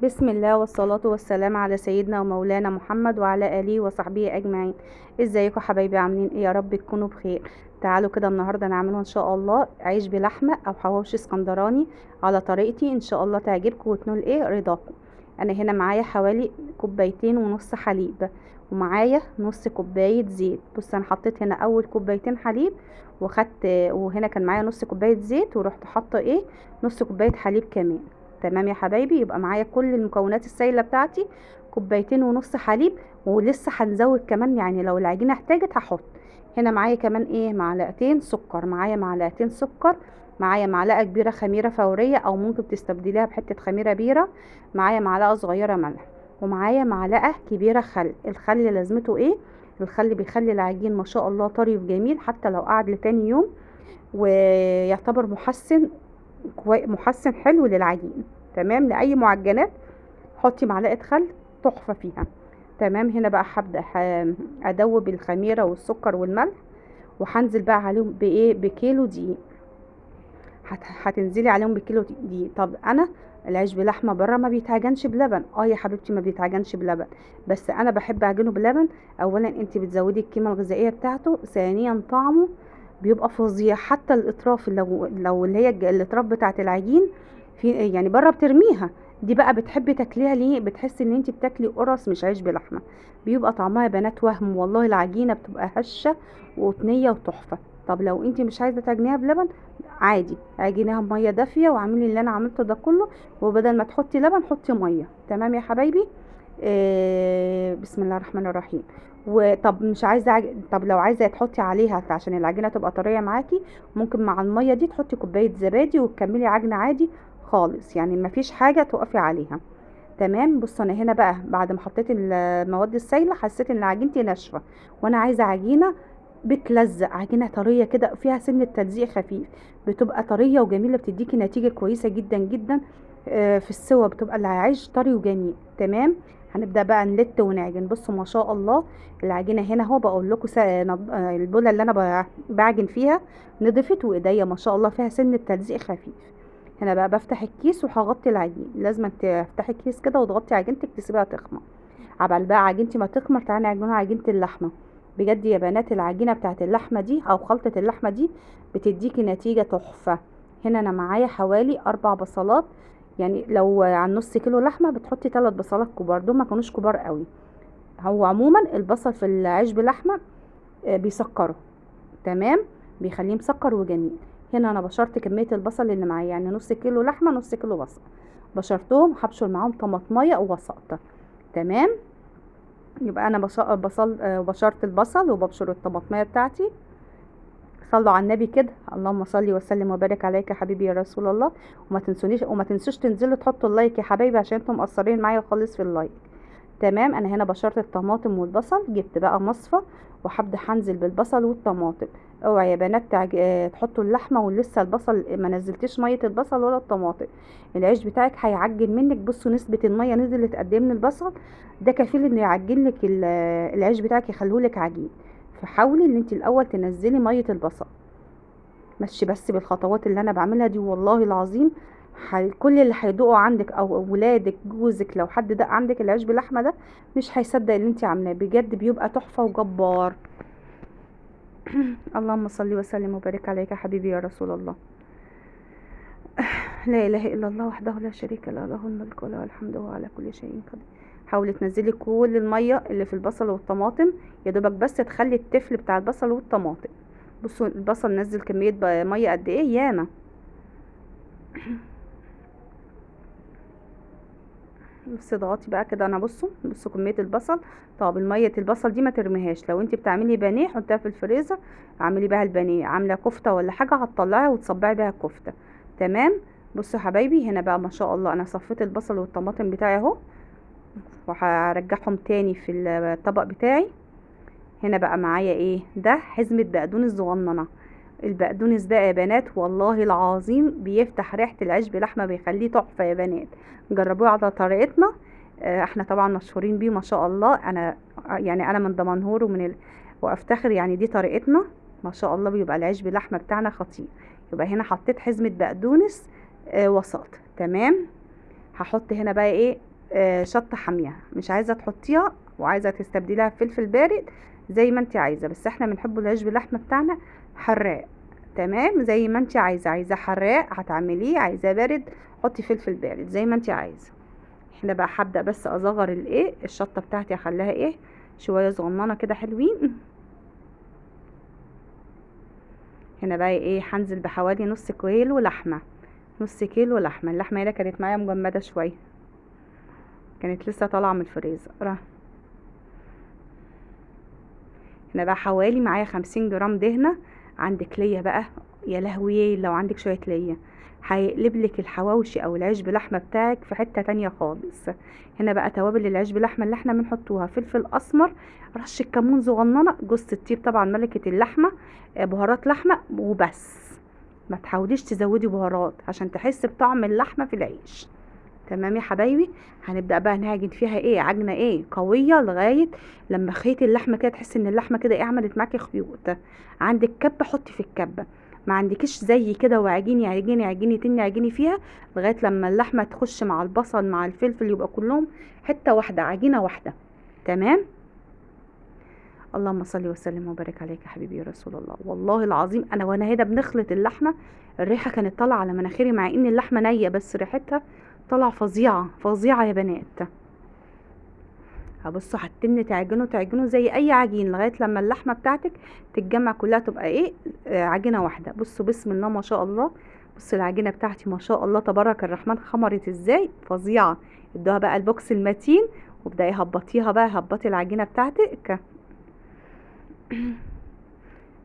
بسم الله والصلاة والسلام على سيدنا ومولانا محمد وعلى آله وصحبه أجمعين. ازيكم حبايبي؟ عاملين ايه؟ يا رب تكونوا بخير. تعالوا كده النهاردة نعمله ان شاء الله عيش بلحمة او حواوشي اسكندراني على طريقتي، ان شاء الله تعجبكم وتنول ايه رضاكم. انا هنا معايا حوالي كوبايتين ونص حليب، ومعايا نص كوباية زيت. بص انا حطيت هنا اول كوبايتين حليب وخدت، وهنا كان معايا نص كوباية زيت ورحت حاطة ايه نص كوباية حليب كمان. تمام يا حبايبي، يبقى معايا كل المكونات السائله بتاعتي كوبايتين ونص حليب. ولسه هنزود كمان، يعني لو العجينه احتاجت هحط. هنا معايا كمان ايه معلقتين سكر، معايا معلقه كبيره خميره فوريه او ممكن تستبدليها بحته خميره بيره. معايا معلقه صغيره ملح، ومعايا معلقه كبيره خل. الخل لازمته ايه؟ الخل بيخلي العجين ما شاء الله طري وجميل حتى لو قعد لتاني يوم، ويعتبر محسن حلو للعجين. تمام، لاي معجنات حطي معلقه خل تحفه فيها. تمام، هنا بقى هبدا ادوب الخميره والسكر والملح، وهنزل بقى عليهم بايه بكيلو دقيق. هتنزلي عليهم بكيلو دقيق. طب انا العيش بلحمه بره ما بيتعجنش بلبن. يا حبيبتي ما بيتعجنش بلبن، بس انا بحب اعجنه بلبن. اولا انت بتزودي القيمه الغذائيه بتاعته، ثانيا طعمه بيبقى فظيع. حتى الاطراف، لو اللي هي الاطراف بتاعه العجين في يعني بره بترميها، دي بقى بتحبي تاكليها ليه؟ بتحسي ان انت بتاكلي قرص مش عيش بلحمه. بيبقى طعمها يا بنات وهم والله، العجينه بتبقى هشه وطنيه وتحفه. طب لو انت مش عايزه تعجنيها بلبن عادي، عجينيها بميه دافيه واعملي اللي انا عملته ده كله، وبدل ما تحطي لبن حطي ميه. تمام يا حبايبي. بسم الله الرحمن الرحيم. وطب مش عايزه طب لو عايزه تحطي عليها عشان العجينه تبقى طريه معاكي، ممكن مع الميه دي تحطي كوبايه زبادي وتكملي عجن عادي خالص، يعني مفيش حاجه تقفي عليها. تمام. بص انا هنا بقى بعد ما حطيت المواد السائله حسيت ان عجينتي ناشفه، وانا عايزه عجينه بتلزق، عجينه طريه كده فيها سن التلزيق خفيف، بتبقى طريه وجميله، بتديكي نتيجه كويسه جدا جدا. في السوا بتبقى العيش طري وجميل. تمام، هنبدا بقى نلت ونعجن. بصوا ما شاء الله العجينه هنا اهو، بقول لكم البوله اللي انا بعجن فيها نضفت، وايديا ما شاء الله فيها سن التلزيق خفيف. هنا بقى بفتح الكيس وهغطي العجين، لازم تفتحي الكيس كده وتغطي عجينتك تسيبيها تخمر. عبال بقى عجينتي ما تخمر تعالي نعجنها عجينه اللحمه. بجد يا بنات العجينه بتاعت اللحمه دي او خلطه اللحمه دي بتديكي نتيجه تحفه. هنا انا معايا حوالي 4 بصلات، يعني لو عن نص كيلو لحمه بتحطي 3 بصلات كبار، دول ما كانوش كبار قوي. هو عموما البصل في العيش بلحمه بيسكره. تمام، بيخليه مسكر وجميل. هنا انا بشرت كميه البصل اللي معايا، يعني نص كيلو لحمه نص كيلو بصل، بشرتهم هبشر معاهم طماطميه ووسط. تمام، يبقى انا بشرت البصل وببشر الطماطميه بتاعتي. صلوا على النبي كده، اللهم صل وسلم وبارك عليك يا حبيبي يا رسول الله. وما تنسوش تنزلوا تحطوا اللايك يا حبايبي عشان انتم مقصرين معايا خالص في اللايك. تمام، انا هنا بشرت الطماطم والبصل، جبت بقى مصفى وهبدا هنزل بالبصل والطماطم. اوعى يا بنات تحطوا اللحمه ولسه البصل ما نزلتش ميه البصل ولا الطماطم، العيش بتاعك هيعجن منك. بصوا نسبه الميه نزلت قد ايه من البصل، ده كفيل انه يعجن لك العيش بتاعك، يخليهولك عجين. فحاولي ان انت الاول تنزلي ميه البصل، مشي بس بالخطوات اللي انا بعملها دي والله العظيم. كل اللي هيدوقوا عندك او ولادك جوزك لو حد دق عندك العيش باللحمه ده مش هيصدق اللي انت عاملاه، بجد بيبقى تحفه وجبار. اللهم صل وسلم وبارك عليك يا حبيبي يا رسول الله. لا اله الا الله وحده لا شريك له، له الملك وله الحمد وهو على كل شيء قدير. حاولي تنزلي كل الميه اللي في البصل والطماطم، يا دوبك بس تخلي التفل بتاع البصل والطماطم. بصوا البصل نزل كميه ميه قد ايه ياما. بس اضغطي بقى كده. انا بصوا كميه البصل. طب الميه البصل دي ما ترميهاش، لو انت بتعملي بانيه حطيها في الفريزر، اعملي بيها البانيه. عامله كفته ولا حاجه هتطلعيها وتصبعي بيها الكفته. تمام. بصوا حبايبي هنا بقى ما شاء الله انا صفيت البصل والطماطم بتاعي اهو، وهرجعهم تاني في الطبق بتاعي. هنا بقى معايا ايه ده؟ حزمه بقدونس صغننه. البقدونس ده يا بنات والله العظيم بيفتح ريحة العيش بلحمة، بيخليه تحفة يا بنات. جربوه على طريقتنا. احنا طبعا مشهورين بيه ما شاء الله. انا يعني انا من دمنهور وافتخر، يعني دي طريقتنا ما شاء الله. بيبقى العيش بلحمة بتاعنا خطير. يبقى هنا حطيت حزمة بقدونس وسط. تمام، هحط هنا بقى ايه شطة حامية، مش عايزة تحطيها وعايزة تستبدليها بفلفل بارد زي ما انت عايزة، بس احنا بنحب العيش باللحمة بتاعنا حراق. تمام، زي ما انت عايزة، عايزة حراق هتعمليه، عايزاه بارد حطي فلفل بارد زي ما انت عايزة. احنا بقى هبدأ بس اصغر الايه الشطة بتاعتي، اخليها ايه شوية صغننة كده حلوين. هنا بقى ايه هنزل بحوالي نص كيلو لحمة. نص كيلو لحمة، اللحمة هنا كانت معايا مجمدة شوية، كانت لسه طالعة من الفريزر. هنا بقى حوالي معايا 50 جرام دهنة. عندك ليا بقى، يا لهوي لو عندك شوية ليا هيقلب لك الحواوشي او العيش بلحمة بتاعك في حتة تانية خالص. هنا بقى توابل العيش بلحمة اللي احنا بنحطوها: فلفل اسمر، رشة كمون صغننة، جوز الطيب طبعا ملكة اللحمة، بهارات لحمة وبس. ما تحاوليش تزودي بهارات عشان تحس بطعم اللحمة في العيش. تمام يا حبايبي. هنبدأ بقى نعجن فيها ايه عجنة ايه قوية لغاية لما خيط اللحمة كده تحس ان اللحمة كده ايه عملت معاكي خيوط. عندك كبة حطي في الكبة، ما عندكيش زي كده وعجيني عجيني عجيني تاني عجيني فيها لغاية لما اللحمة تخش مع البصل مع الفلفل يبقى كلهم حتة واحدة عجينة واحدة. تمام. اللهم صل وسلم وبارك عليك يا حبيبي يا رسول الله. والله العظيم انا وانا هنا بنخلط اللحمه الريحه كانت طالعه على مناخيري، مع ان اللحمه نيه بس ريحتها طالعه فظيعه فظيعه يا بنات. هبصوا هتتن تعجنوا تعجنوا زي اي عجين لغايه لما اللحمه بتاعتك تتجمع كلها تبقى ايه عجينه واحده. بصوا بسم الله ما شاء الله. بصوا العجينه بتاعتي ما شاء الله تبارك الرحمن خمرت ازاي فظيعه. ادوها بقى البوكس المتين وابداي هبطيها بقى، هبطي العجينه بتاعتك.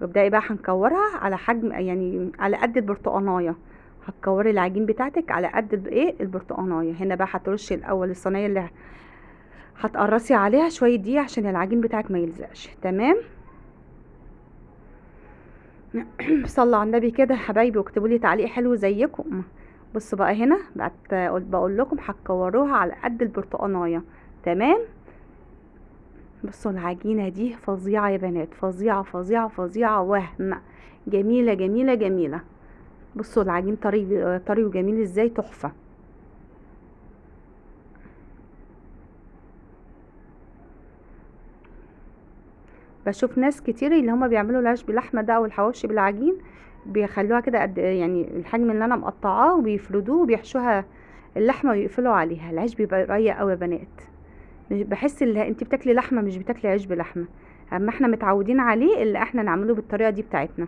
وابدأي بقى هنكورها على حجم يعني على قد البرتقانايه. هتكوري العجين بتاعتك على قد ايه البرتقانايه. هنا بقى هترشي الاول الصينيه اللي هتقرصي عليها شويه دقيق عشان العجين بتاعك ما يلزقش. تمام. صلوا على النبي كده يا حبايبي واكتبوا لي تعليق حلو زيكم. بصوا بقى هنا بقول لكم هتكوروها على قد البرتقانايه. تمام. بصوا العجينة دي فظيعة يا بنات، فظيعة فظيعة فظيعة، وهم جميلة جميلة جميلة. بصوا العجين طري طري وجميل ازاي، تحفة. بشوف ناس كتير اللي هما بيعملوا العيش بلحمة ده او الحواوشي بالعجين بيخلوها كده قد يعني الحجم اللي انا مقطعاه وبيفردوه وبيحشوها اللحمة ويقفلوا عليها. العيش بيبقى رقيق قوي يا بنات. بحس ان انت بتاكلي لحمة مش بتاكلي عيش بلحمة. اما احنا متعودين عليه اللي احنا نعمله بالطريقة دي بتاعتنا.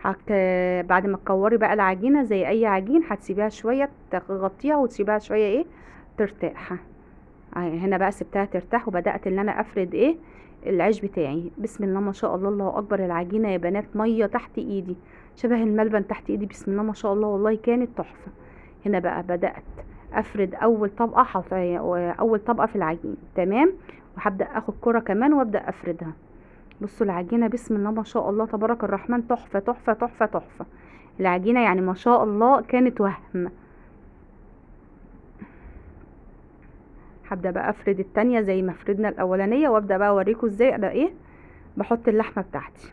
هت... بعد ما تكوري بقى العجينة زي اي عجين هتسيبيها شوية، تغطيها وتسيبيها شوية ايه ترتاح. هنا بقى سبتها ترتاح وبدأت ان انا افرد ايه العيش بتاعي. بسم الله ما شاء الله، الله اكبر. العجينة يا بنات مية تحت ايدي، شبه الملبن تحت ايدي. بسم الله ما شاء الله والله كانت تحفة. هنا بقى بدأت افرد اول طبقة اول طبقة في العجين. تمام. وهبدأ اخد كرة كمان وابدأ افردها. بصوا العجينة بسم الله ما شاء الله تبارك الرحمن، تحفة تحفة تحفة تحفة. العجينة يعني ما شاء الله كانت وهم. هبدأ بقى افرد التانية زي ما فردنا الاولانية، وابدأ بقى اوريكم ازاي انا ايه بحط اللحمة بتاعتي.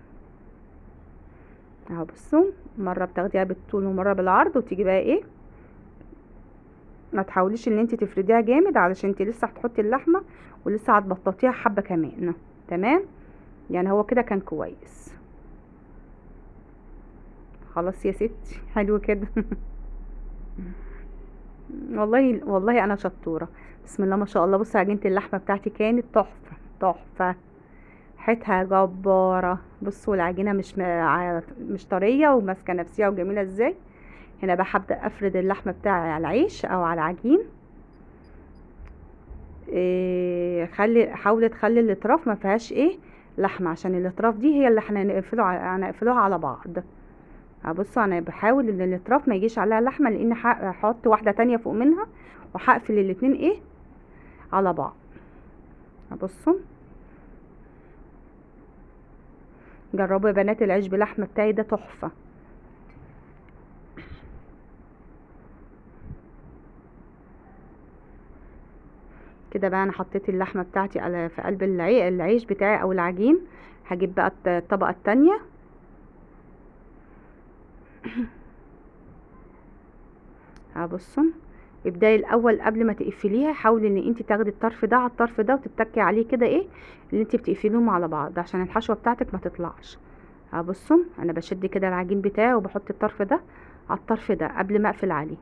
اهو بصوا، مرة بتاخديها بالطول ومرة بالعرض، وتيجي بقى ايه ما تحاوليش ان انت تفرديها جامد علشان انت لسه هتحطي اللحمة ولسه هتبططيها حبة كمان. تمام. يعني هو كده كان كويس. خلاص يا ستي حلو كده. والله والله انا شطوره. بسم الله ما شاء الله. بصي عجينه اللحمه بتاعتي كانت تحفه تحفه، ريحتها جباره. بصوا العجينه مش طريه وماسكه نفسها وجميله ازاي. هنا بقى هبدا افرد اللحمه بتاعي على العيش او على العجين. حاولي تخلي الاطراف ما فيهاش ايه لحمه، عشان الاطراف دي هي اللي هنقفلوها على بعض. بصوا انا بحاول ان الاطراف ما يجيش عليها لحمه، لان هحط واحده تانية فوق منها وهقفل الاتنين ايه على بعض. بصوا جربوا يا بنات العيش بلحمه بتاعي ده تحفه. كده بقى انا حطيت اللحمه بتاعتي في قلب العيش بتاعي او العجين. هجيب بقى الطبقه التانية بصوا، ابداي الاول قبل ما تقفليها حاولي ان انت تاخدي الطرف ده على الطرف ده وتتكي عليه كده ايه اللي انت بتقفليهم على بعض عشان الحشوه بتاعتك ما تطلعش. بصوا انا بشد كده العجين بتاعي وبحط الطرف ده على الطرف ده قبل ما اقفل عليه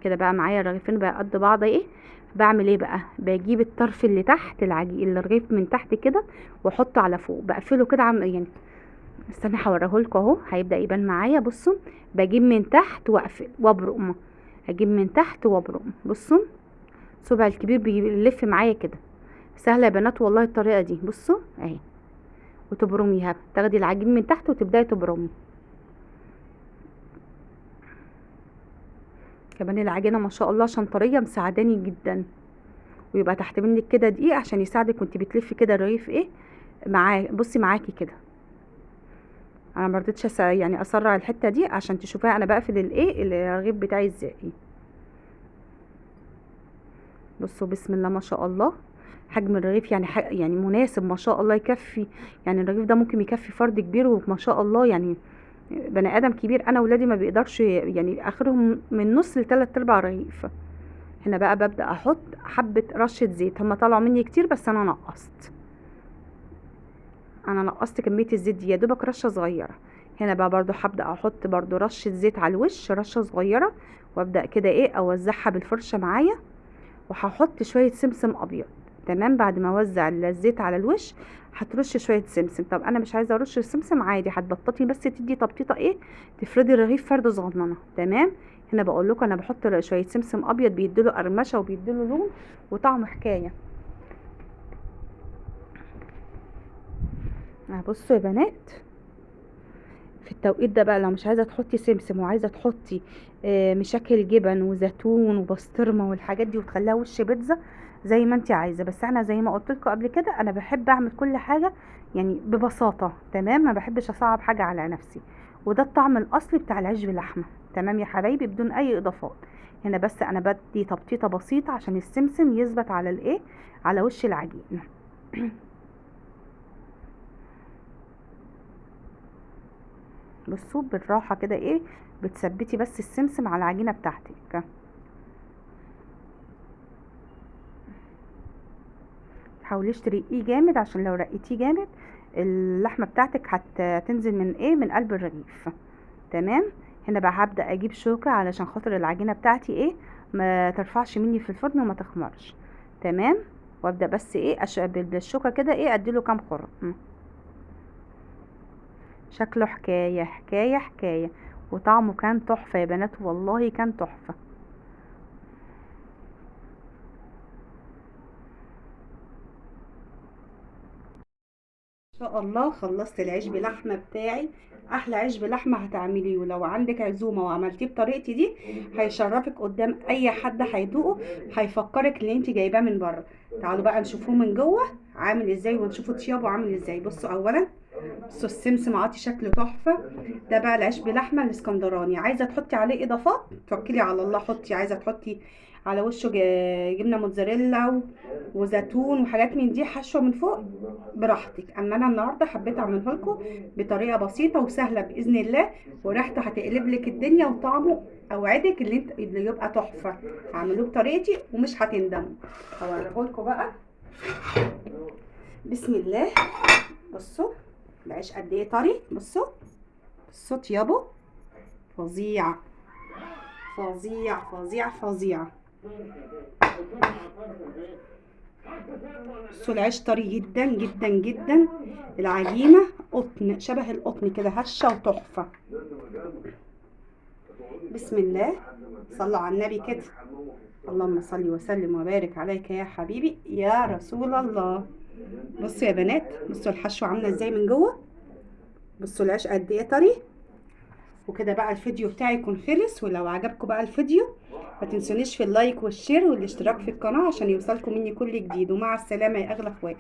كده. بقى معايا الرغيفين بقى قد بعض ايه. بعمل ايه بقى؟ بجيب الطرف اللي تحت العجين الرغيف من تحت كده واحطه على فوق، بقفله كده يعني استنى هوريهولكوا اهو هيبدا يبان معايا. بصوا بجيب من تحت واقفل وابرم، اجيب من تحت وابرم. بصوا صبع الكبير بيلف معايا كده. سهله يا بنات والله الطريقه دي. بصوا اهي، وتبرميها، تاخدي العجين من تحت وتبداي تبرمي. كمان العجينه ما شاء الله عشان طريه مساعداني جدا، ويبقى تحت منك كده دقيق عشان يساعدك وانت بتلفي كده الرغيف ايه معاك. بصي معاكي كده. انا ما رضيتش يعني اسرع الحته دي عشان تشوفيها انا بقفل الايه الرغيف بتاعي ازاي. بصوا بسم الله ما شاء الله حجم الرغيف يعني يعني مناسب ما شاء الله يكفي. يعني الرغيف ده ممكن يكفي فرد كبير وما شاء الله يعني بني ادم كبير. انا ولادي ما بيقدرش يعني اخرهم من نص لتلات ارباع رغيف. هنا بقى ببدأ احط حبة رشة زيت، هما طلعوا مني كتير بس انا نقصت كمية الزيت دي يا دوبك رشة صغيرة. هنا بقى برضو هبدأ احط برضو رشة زيت على الوش رشة صغيرة، وابدأ كده ايه اوزعها بالفرشة معايا. وهحط شوية سمسم ابيض. تمام، بعد ما اوزع الزيت على الوش هترش شوية سمسم. طب انا مش عايزة ارش السمسم عادي، هتبططي بس تدي تبطيطة ايه تفردي الرغيف فردة صغننة. تمام، هنا بقول لكم انا بحط شوية سمسم ابيض بيديله قرمشة وبيديله لون وطعم حكاية. بصوا يا بنات في التوقيت ده بقى لو مش عايزه تحطي سمسم وعايزه تحطي مشكل جبن وزيتون وبسطرمه والحاجات دي وتخليها وش بيتزا زي ما انت عايزه. بس انا زي ما قلت لكم قبل كده انا بحب اعمل كل حاجه يعني ببساطه. تمام، ما بحبش اصعب حاجه على نفسي. وده الطعم الاصلي بتاع العيش باللحمه. تمام يا حبايبي، بدون اي اضافات. هنا بس انا بدي تبطيطه بسيطه عشان السمسم يثبت على الايه على وش العجين. بصوا بالراحه كده ايه بتثبتي بس السمسم على العجينه بتاعتك. تحاوليش ترقيه جامد عشان لو رقيتيه جامد اللحمه بتاعتك هتنزل من ايه من قلب الرغيف. تمام، هنا بقى هبدا اجيب شوكه علشان خاطر العجينه بتاعتي ايه ما ترفعش مني في الفرن وما تخمرش. تمام، وابدا بس ايه بالشوكه كده ايه اديله كام خرم. شكله حكايه حكايه حكايه، وطعمه كان تحفه يا بنات والله كان تحفه. ان شاء الله خلصت العيش بلحمه بتاعي. احلى عيش بلحمه هتعمليه، ولو عندك عزومه وعملتيه بطريقتي دي هيشرفك قدام اي حد هيدوقه هيفكرك اللي انت جايباه من بره. تعالوا بقى نشوفوه من جوه عامل ازاي ونشوفوا طيابه عامل ازاي. بصوا اولا بصوا السمسم عاطي شكله تحفه. ده بقى العيش بلحمه الاسكندراني. عايزه تحطي عليه اضافات توكلي على الله حطي. عايزه تحطي على وشه جبنه موتزاريلا وزيتون وحاجات من دي حشوه من فوق براحتك. اما انا النهارده حبيت اعمله لكم بطريقه بسيطه وسهله باذن الله، وريحته هتقلب لك الدنيا وطعمه اوعدك اللي يبقى تحفه. اعملوه بطريقتي ومش هتندموا. هوريه لكم بقى. بسم الله. بصوا العيش قد ايه طري. بصوا الصوت يابو فظيع فظيع فظيع فظيع. بصوا العيش طري جدا جدا جدا. العجينه قطن شبه القطن كده هشه وتحفه. بسم الله صلوا على النبي كده. اللهم صل وسلم وبارك عليك يا حبيبي يا رسول الله. بصوا يا بنات بصوا الحشوه عامله ازاي من جوه. بصوا العيش قد ايه طري. وكده بقى الفيديو بتاعي يكون خلص. ولو عجبكم بقى الفيديو ما تنسونيش في اللايك والشير والاشتراك في القناه عشان يوصلكم مني كل جديد. ومع السلامه يا اغلى اخوات.